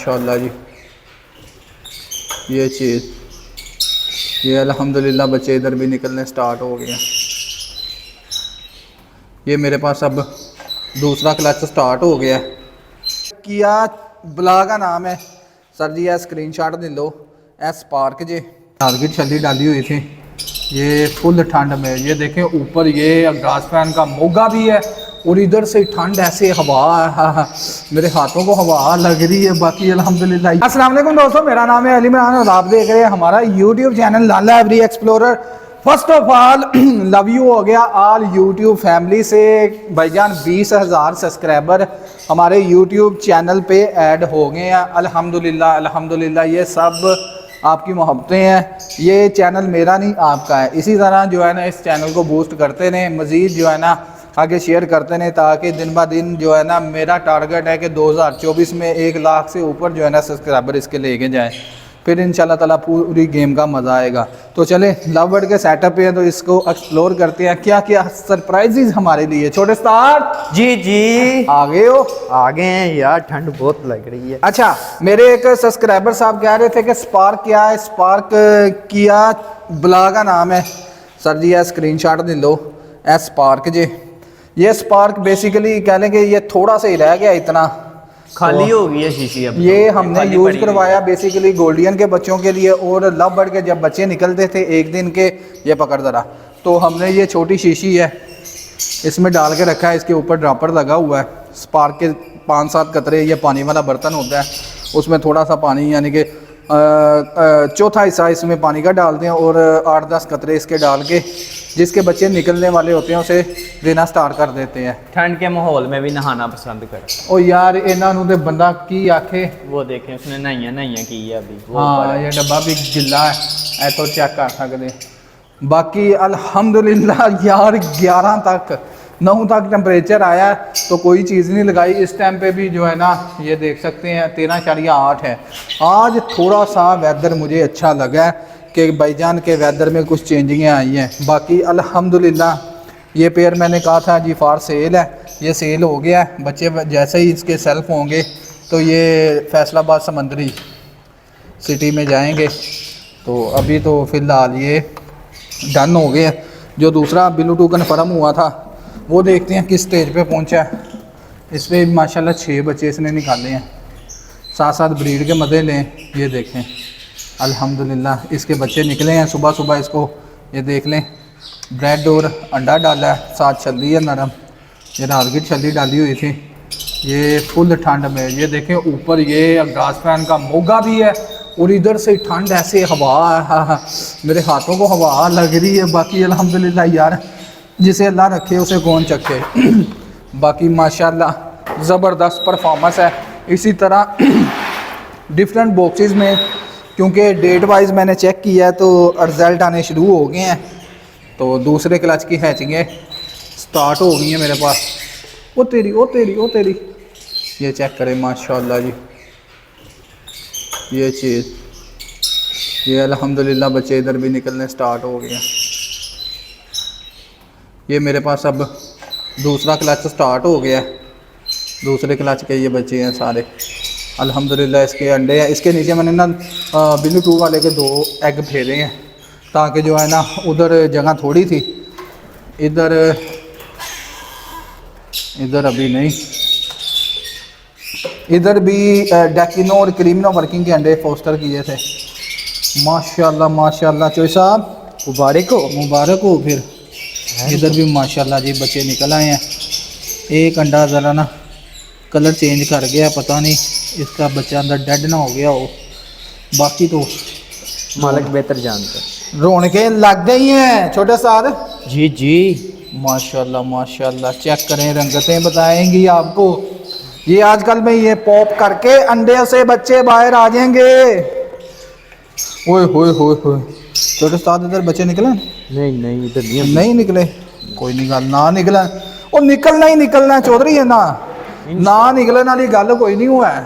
माशाल्लाह जी। ये चीज़, ये अल्हम्दुलिल्लाह बच्चे इधर भी निकलने स्टार्ट हो गए हैं। ये मेरे पास अब दूसरा क्लच स्टार्ट हो गया है। किया ब्ला का नाम है सर जी, है स्क्रीनशॉट ले लो। एस पार्क जे टारगेट छली डाली हुई थी। ये फुल ठंड में, ये देखें ऊपर ये घास फैन का मोगा भी है और इधर से ठंड ऐसे हवा है, मेरे हाथों को हवा लग रही है। बाकी अल्हम्दुलिल्लाह। अस्सलाम वालेकुम दोस्तों, मेरा नाम है अली इमरान और आप देख रहे हैं हमारा YouTube channel Lala every explorer. First of all love you हो गया ऑल यूट्यूब फैमिली से। भाईजान 20,000 सब्सक्राइबर हमारे यूट्यूब चैनल पे ऐड हो गए हैं अल्हम्दुलिल्लाह अल्हम्दुलिल्लाह। ये सब आपकी मोहब्बतें हैं। ये चैनल मेरा नहीं आपका है। इसी तरह जो है ना इस चैनल को बूस्ट करते रहें, मज़ीद जो है ना आगे शेयर करते रहें, ताकि दिन ब दिन जो है ना मेरा टारगेट है कि 2024 में 1 लाख से ऊपर जो है ना सब्सक्राइबर इसके लेके जाएँ, फिर इंशाल्लाह ताला पूरी गेम का मज़ा आएगा। तो चले लव बर्ड के सेटअप है तो इसको एक्सप्लोर करते हैं। क्या क्या सरप्राइजेज हमारे लिए। छोटे स्टार जी जी आ गए हो? आ गए हैं यार, ठंड बहुत लग रही है। अच्छा, मेरे एक सब्सक्राइबर साहब कह रहे थे कि स्पार्क क्या है। स्पार्क किया ब्ला का नाम है सर जी, है स्क्रीनशॉट ले लो। एस स्पार्क जे, ये स्पार्क बेसिकली कह लें कि ये थोड़ा सा ही रह गया, इतना खाली हो गई है शीशी अब। ये हमने यूज़ करवाया बेसिकली गोल्डियन के बच्चों के लिए, और लव बर्ड के जब बच्चे निकलते थे एक दिन के, ये पकड़ ज़रा, तो हमने ये छोटी शीशी है इसमें डाल के रखा है। इसके ऊपर ड्रॉपर लगा हुआ है। स्पार्क के 5-7 कतरे, ये पानी वाला बर्तन होता है, उसमें थोड़ा सा पानी यानी कि चौथा हिस्सा इसमें पानी का डालते हैं और 8-10 कतरे इसके डाल के जिसके बच्चे निकलने वाले होते हैं उसे देना स्टार्ट कर देते हैं। ठंड के माहौल में भी नहाना पसंद कर। ओ यार इन्हों तो बंदा की आखे। वो देखें उसने नहाइया की है अभी। हाँ, ये डब्बा भी गिला है, तो चेक कर सकते। बाकी अल्हम्दुलिल्लाह यार 11 तक 9 तक टेम्परेचर आया, तो कोई चीज़ नहीं लगाई। इस टाइम पे भी जो है ना ये देख सकते हैं 13.8 है। आज थोड़ा सा वेदर मुझे अच्छा लगा कि भाईजान के वेदर में कुछ चेंजिंगें आई हैं। बाकी अल्हम्दुलिल्लाह ये पेयर मैंने कहा था जी फॉर सेल है, ये सेल हो गया है। बच्चे जैसे ही इसके सेल्फ होंगे तो ये फैसलाबाद समंदरी सिटी में जाएंगे। तो अभी तो फ़िलहाल ये डन हो गए। जो दूसरा बिल्लू कन्फर्म हुआ था वो देखते हैं किस स्टेज पे पहुंचा है। इस पर माशाल्लाह 6 बच्चे इसने निकाले हैं। साथ साथ ब्रीड के मज़े लें। ये देखें अल्हम्दुलिल्लाह इसके बच्चे निकले हैं। सुबह सुबह इसको ये देख लें, ब्रेड और अंडा डाला है, साथ छल्ली है नरम, ये राजगिर छल्ली डाली हुई थी। ये फुल ठंड में, ये देखें ऊपर ये घास फैन का मोगा भी है और इधर से ठंड ऐसे हवा है, मेरे हाथों को हवा लग रही है। बाकी अल्हम्दुलिल्लाह यार जिसे अल्लाह रखे उसे कौन चखे। बाकी माशाल्लाह ज़बरदस्त परफॉर्मेंस है। इसी तरह डिफरेंट बॉक्सेस में, क्योंकि डेट वाइज मैंने चेक किया है तो रिज़ल्ट आने शुरू हो गए हैं। तो दूसरे क्लच की हैचिंगें स्टार्ट हो गई हैं मेरे पास। ओ तेरी ओ तेरी ओ तेरी, ये चेक करें माशाल्लाह जी। ये चीज़, ये अल्हम्दुलिल्लाह बच्चे इधर भी निकलने स्टार्ट हो गए हैं। ये मेरे पास अब दूसरा क्लच स्टार्ट हो गया है। दूसरे क्लच के ये बच्चे हैं सारे अल्हम्दुलिल्लाह। इसके अंडे हैं। इसके नीचे मैंने ना बिल्लू 2 वाले के 2 एग फेरे हैं, ताकि जो है ना उधर जगह थोड़ी थी, इधर अभी नहीं, इधर भी डेकिनो और क्रीमिनो वर्किंग के अंडे फोस्टर किए थे। माशाल्लाह माशाल्लाह चोई साहब मुबारक हो। फिर इधर भी माशाल्लाह जी बच्चे निकल आए हैं। एक अंडा ज़रा ना कलर चेंज कर गया, पता नहीं इसका बच्चा अंदर डेड ना हो गया हो। बाकी तो मालिक बेहतर जानता। रौनकें लग गई हैं छोटे साथ। जी जी माशाल्लाह माशाल्लाह, चेक करें रंगतें बताएंगी आपको। ये आजकल में ये पॉप करके अंडे से बच्चे बाहर आ जाएंगे। ओए होए होए होए, छोटे साथ इधर बच्चे निकले? नहीं इधर नहीं निकले। कोई नहीं गल ना निकले, वो निकलना ही निकलना चौधरी है ना निकलने वाली गल कोई नहीं हुआ है।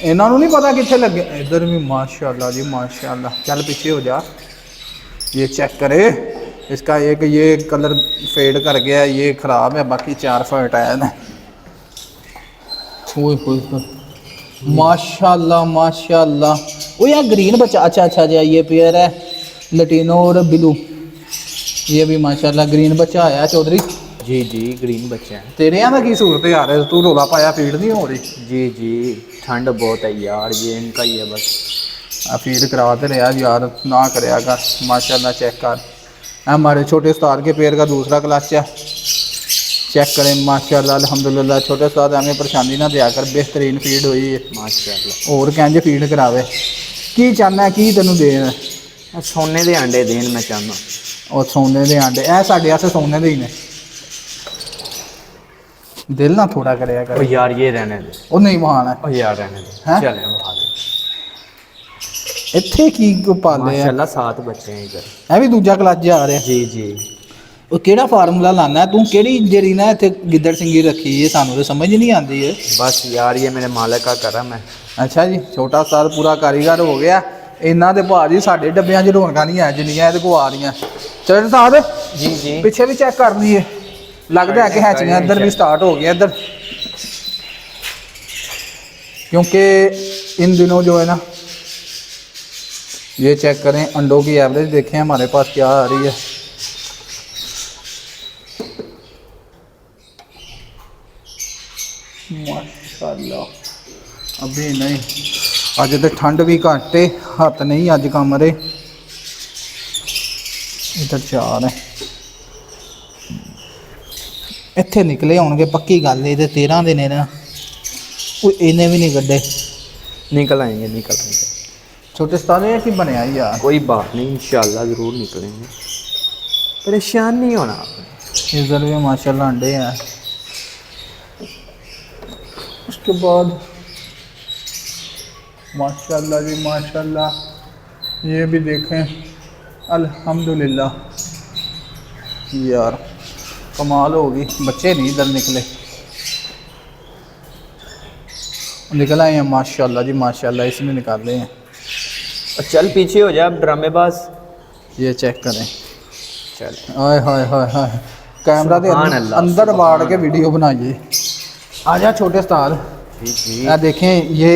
इन्हों नहीं पता कितने लगे। इधर भी माशाल्लाह जी माशाल्लाह। चल पीछे हो जा। ये चेक करे, इसका एक ये कलर फेड कर गया, ये ख़राब है। बाकी 4 फट आया ना। माशाल्लाह माशाल्लाह। वो यार ग्रीन बच्चा, अच्छा अच्छा जी, ये पेयर है लटीनो और ब्लू। ये भी माशाल्लाह ग्रीन बच्चा आया चौधरी। जी जी ग्रीन बच्चे हैं। तेरे यहाँ की सूरत यार है, तू रोला पाया फीड नहीं हो रही। जी जी ठंड बहुत है यार, ये इनका ही है बस। फीड करवाते रहे यार, ना करया कर। माशाल्लाह चेक कर, हमारे छोटे उस्ताद के पेड़ का दूसरा क्लच है, चेक करें माशाल्लाह अल्हम्दुलिल्लाह। छोटे उस्ताद हमें परेशानी ना दिया कर, बेहतरीन फीड हुई है माशाल्लाह। और कहते फीड करावे। की चाहना है, की तेनू देन? सोने के अंडे देन मैं चाहना। और सोने के आंडे, ए साढ़े आसे सोने के ही ने। दिल ना थोड़ा करया ओ कर। यार ये रहने दे। ਉਹ ਨਹੀਂ ਵਹਾਣਾ ओ यार रहने दे। हैं? चले वहाँ दे। ਇੱਥੇ ਕੀ ਕੋ ਪਾਲੇ ਆ? माशाल्लाह 7 बच्चे हैं इधर। ਇਹ ਵੀ ਦੂਜਾ ਕਲੱਚ ਆ ਰਿਹਾ। जी जी ਉਹ ਕਿਹੜਾ ਫਾਰਮੂਲਾ ਲਾਣਾ ਤੂੰ? ਕਿਹੜੀ ਜਿਹੜੀ ਨਾ ਇੱਥੇ ਗਿੱਦੜ ਸਿੰਘੀ ਰੱਖੀ ਹੈ, ਸਾਨੂੰ ਤਾਂ ਸਮਝ ਨਹੀਂ ਆਉਂਦੀ ਹੈ। बस यार ये मेरे मालिक का करम है। ਅੱਛਾ ਜੀ, ਛੋਟਾ ਉਸਤਾਦ ਪੂਰਾ ਕਾਰੀਗਰ ਹੋ ਗਿਆ। ਇਹਨਾਂ ਦੇ ਭਾਜੀ ਸਾਡੇ ਡੱਬਿਆਂ 'ਚ ਰੌਣਕਾਂ ਨਹੀਂ ਹੈ ਜਿੰਨੀਆਂ ਇਹਦੇ ਕੋਲ ਆ ਰਹੀਆਂ। ਚਲੋ ਉਸਤਾਦ जी जी ਪਿੱਛੇ ਵੀ ਚੈੱਕ ਕਰ ਲਈਏ। लगता है कि हैचिंग इधर भी स्टार्ट हो गया इधर, क्योंकि इन दिनों जो है ना, ये चेक करें अंडों की एवरेज देखें हमारे पास क्या आ रही है। माशाल्लाह अभी नहीं, अज तो ठंड भी घट है, हथ नहीं अज कमरे। इधर चार है, ਇੱਥੇ ਨਿਕਲੇ ਹੋਣਗੇ ਪੱਕੀ ਗੱਲ। ਇਹਦੇ 13 ਦੇ ਨੇ ਨਾ, ਉਹ ਇਹਨੇ ਵੀ ਨਹੀਂ ਕੱਢੇ। निकल आएंगे निकल आएंगे। ਛੋਟੇ ਉਸਤਾਦ ਇਹ ਕੀ ਬਣਿਆ ਯਾਰ? कोई बात नहीं इंशाल्लाह ज़रूर निकलेंगे, परेशान नहीं होना आपने। इधर भी माशाल्लाह अंडे हैं। उसके बाद माशाल्लाह जी माशाल्लाह, ये भी देखें अल्हम्दुलिल्लाह। यार कमाल होगी, बच्चे नहीं इधर निकले, निकल आए हैं माशाल्लाह जी माशाल्लाह। इसने निकाले हैं। और चल पीछे हो जा अब ड्रामेबाज। ये चेक करें, चल हाय हाय हाय हाय, कैमरा के सुभान अल्लाह, अंदर बाड़ सुभान के वीडियो बनाइए। आ जा छोटे उस्ताद, जी जी ये देखें, ये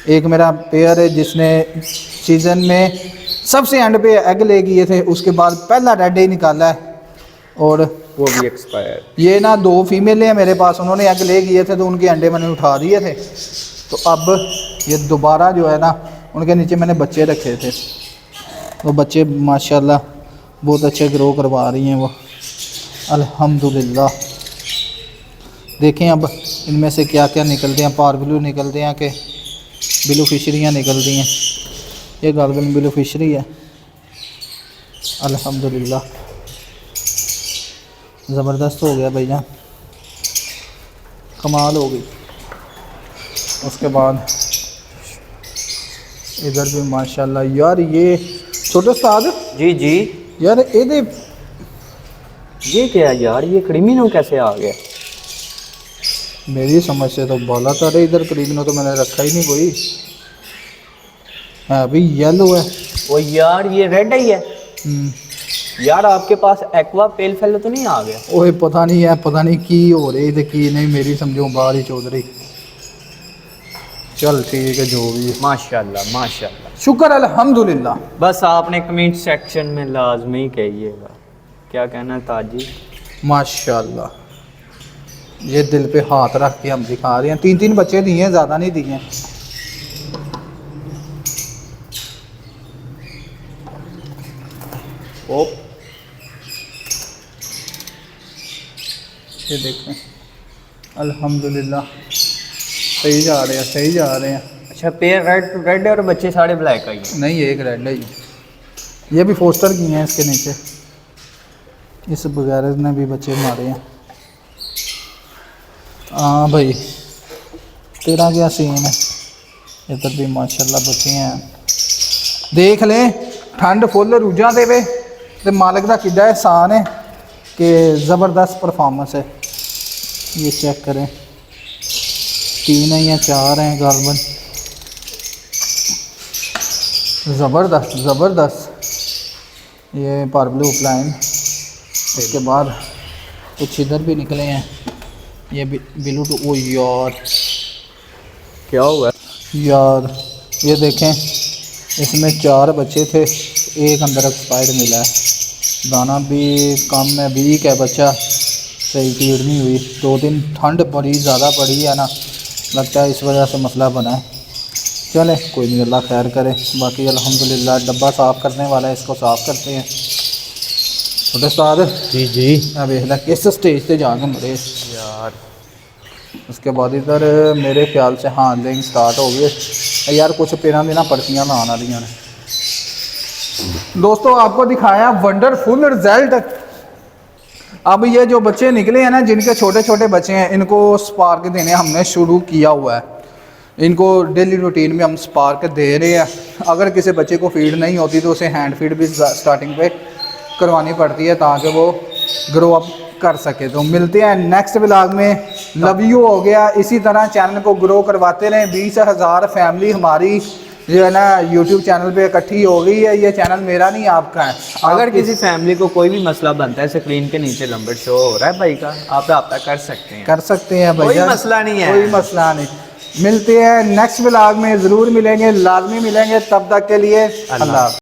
एक मेरा पेयर है जिसने सीज़न में सबसे एंड पे एग ले किए थे, उसके बाद पहला रेड ही निकाला है। और वो भी एक्सपायर। ये ना 2 फीमेल हैं मेरे पास, उन्होंने एग ले किए थे तो उनके अंडे मैंने उठा दिए थे। तो अब ये दोबारा जो है ना, उनके नीचे मैंने बच्चे रखे थे, वो बच्चे माशाल्लाह बहुत अच्छे ग्रो करवा रही हैं वो, अल्हम्दुलिल्लाह। देखें अब इनमें से क्या क्या निकलते हैं। पार ब्लू निकलते हैं कि ब्लू फिशरियाँ निकलती हैं। ये गार्गन ब्लू फिशरी है, अल्हम्दुलिल्लाह। ज़बरदस्त हो गया भैया, कमाल हो गई। उसके बाद इधर भी माशाल्लाह। यार ये छोटे उस्ताद, जी जी यार ये ये क्या है यार, ये क्रिमिनल कैसे आ गया? मेरी समझ से तो बोला था रे, इधर क्रीमिनो तो मैंने रखा ही नहीं कोई है। अभी येलो है। वो यार ये रेड ही है हम्म, यार। आपके पास एक्वा पेल फेलो तो नहीं आ गया? ओए पता नहीं है, पता नहीं की हो रही थी की नहीं, मेरी समझो बाहर ही चौधरी। चल ठीक है, जो भी है माशाल्लाह माशाल्लाह, शुक्र अल्हम्दुलिल्लाह। बस आपने कमेंट सेक्शन में लाजमी कहिएगा, क्या कहना ताजी। माशाल्लाह, ये दिल पे हाथ रख के हम दिखा रहे हैं। 3 बच्चे दिए हैं, ज़्यादा नहीं दिए हैं। ओ ये देखें अल्हम्दुलिल्लाह, सही जा रहे हैं, सही जा रहे हैं। अच्छा, पेयर रेड रेड है और बच्चे सारे ब्लैक आई हैं। नहीं, एक रेड है ये भी फोस्टर की हैं इसके नीचे। इस बगैर ने भी बच्चे मारे हैं। हाँ भाई, तेरा क्या सीन है? इधर भी माशाल्लाह बच्चे हैं। देख ले, ठंड फुल रूझा देवे तो मालिक का किड्डा एहसान है कि ज़बरदस्त परफॉर्मेंस है। ये चेक करें, 3 हैं या 4 हैं गार्बन, ज़बरदस्त ज़बरदस्त। ये पार ब्लू प्लाइन। इसके बाद कुछ इधर भी निकले हैं, ये ब्लू टू। ओ यार क्या हुआ? यार ये देखें, इसमें 4 बच्चे थे, एक अंदर एक्सपायर्ड मिला है। दाना भी कम है, वीक है बच्चा, सही फीड नहीं हुई। 2 दिन ठंड बड़ी ज़्यादा पड़ी है ना, लगता है इस वजह से मसला बना है। चले कोई नहीं, अल्लाह खैर करे। बाकी अल्हम्दुलिल्लाह डब्बा साफ़ करने वाला है, इसको साफ़ करते हैं। छोटे उस्ताद जी जी मैं देख ला किस स्टेज पे जाके मरे। यार, उसके बाद इधर मेरे ख्याल से हाँ लेंग स्टार्ट हो गई यार, कुछ पेना देना पर्चियाँ लाने वाली ने। दोस्तों आपको दिखाया वंडरफुल रिजल्ट। अब ये जो बच्चे निकले हैं ना, जिनके छोटे छोटे बच्चे हैं, इनको स्पार्क देने हमने शुरू किया हुआ है। इनको डेली रूटीन में हम स्पार्क दे रहे हैं। अगर किसी बच्चे को फीड नहीं होती तो उसे हैंड फीड भी स्टार्टिंग पे करवानी पड़ती है ताकि वो ग्रो अप कर सके। तो मिलते हैं नेक्स्ट व्लॉग में। लव यू हो गया। इसी तरह चैनल को ग्रो करवाते रहें। 20,000 फैमिली हमारी जो है ना यूट्यूब चैनल पे इकट्ठी हो गई है। ये चैनल मेरा नहीं आपका है। अगर किसी फैमिली को कोई भी मसला बनता है, स्क्रीन के नीचे नंबर शो हो रहा है भाई का, आप रब्ता कर सकते हैं। कर सकते हैं कोई भैया, मसला नहीं है, कोई मसला नहीं। मिलते हैं नेक्स्ट व्लॉग में, ज़रूर मिलेंगे, लाजमी मिलेंगे। तब तक के लिए अल्लाह।